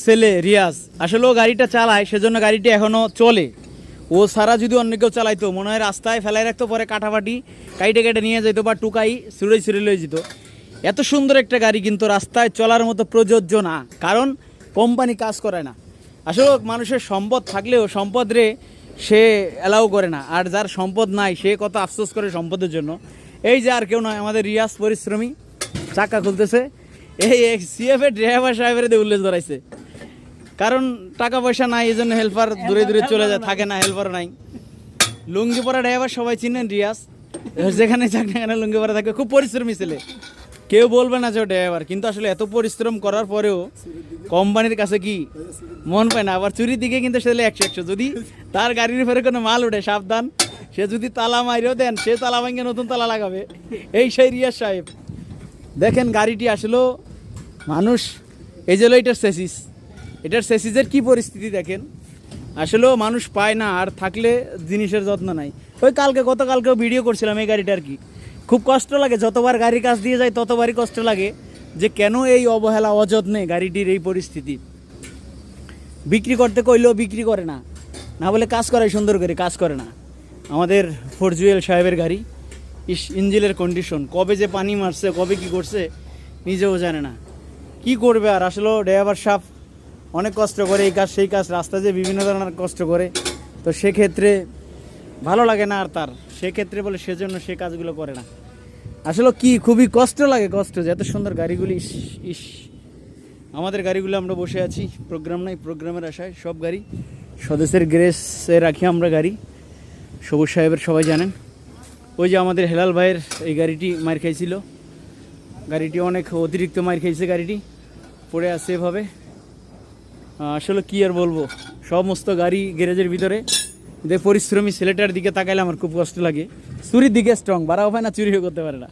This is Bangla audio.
ছেলে রিয়াজ আসলে ও গাড়িটা চালায়, সেজন্য গাড়িটি এখনো চলে। ও সারা যদি অন্য কেউ চালাইতো মনে হয় রাস্তায় ফেলাই রাখতো, পরে কাটাপাটি কাইটে কেটে নিয়ে যেত বা টুকাই ছুড়ে লয়ে যেত। এত সুন্দর একটা গাড়ি কিন্তু রাস্তায় চলার মতো প্রযোজ্য না, কারণ কোম্পানি কাজ করে না। আসলে মানুষের সম্পদ থাকলেও সম্পদ রে সে অ্যালাউ করে না, আর যার সম্পদ নাই সে কত আফসোস করে সম্পদের জন্য। এই যে আর কেউ নয়, আমাদের রিয়াজ পরিশ্রমী চাকা খুলতেছে। এই সিএফ এর ড্রাইভার সাহেবের দিয়ে উল্লেখ ধরাইছে, কারণ টাকা পয়সা নাই, এই জন্য হেল্পার দূরে দূরে চলে যায়, থাকে না, হেল্পার নাই। লুঙ্গি পরা ড্রাইভার সবাই চিনেন রিয়াজ, যেখানে যাক না কেন লুঙ্গি পরা থাকবে। খুব পরিশ্রমী ছেলে, কেউ বলবে না যে ও ড্রাইভার, কিন্তু আসলে এত পরিশ্রম করার পরেও কোম্পানির কাছে কি মন পায় না। আবার চুরির দিকে কিন্তু ছেলে 100 যদি তার গাড়ির উপরে কোনো মাল ওঠে সাবধান, সে যদি তালা মারিও দেন সে তালা ভাঙে নতুন তালা লাগাবে। এই সেই রিয়াজ সাহেব। দেখেন গাড়িটি আসলেও মানুষ, এই যে এটার সেসিসের কি পরিস্থিতি দেখেন। আসলেও মানুষ পায় না, আর থাকলে জিনিসের যত্ন নাই। ওই গতকালকেও ভিডিও করছিলাম এই গাড়িটার। কি খুব কষ্ট লাগে, যতবার গাড়ির কাজ দিয়ে যায় ততবারই কষ্ট লাগে যে কেন এই অবহেলা অযত্নে গাড়িটির এই পরিস্থিতি। বিক্রি করতে কইলেও বিক্রি করে না, না বলে কাজ করায় সুন্দর করে, কাজ করে না। আমাদের ফরজুয়েল সাহেবের গাড়ি, ইঞ্জিনের কন্ডিশন, কবে যে পানি মারছে, কবে কি করছে নিজেও জানে না। কি করবে আর, আসলে ড্রাইভার সাহেব অনেক কষ্ট করে, এই কাজ সেই কাজ, রাস্তায় যে বিভিন্ন ধরনের কষ্ট করে, তো সেক্ষেত্রে ভালো লাগে না আর তার, সেক্ষেত্রে বলে সেজন্য সে কাজগুলো করে না। আসলে কি খুবই কষ্ট লাগে, কষ্ট যে এত সুন্দর গাড়িগুলি। ইস আমাদের গাড়িগুলো আমরা বসে আছি, প্রোগ্রাম নাই, প্রোগ্রামের আশায় সব গাড়ি স্বদেশের গ্রেসে রাখি আমরা গাড়ি। সবুজ সাহেবের সবাই জানেন। ওই যে আমাদের হেলাল ভাইয়ের এই গাড়িটি মার খাইছিল, গাড়িটি অনেক অতিরিক্ত মার খাইছে, গাড়িটি পড়ে আছে এভাবে। আসলে কি আর বলবো, সমস্ত গাড়ি গ্যারেজের ভিতরে। পরিশ্রমী ছেলেটার দিকে তাকাইলে আমার খুব কষ্ট লাগে। চুরির দিকে স্ট্রং, বাড়াও হয় না, চুরিও করতে পারে না।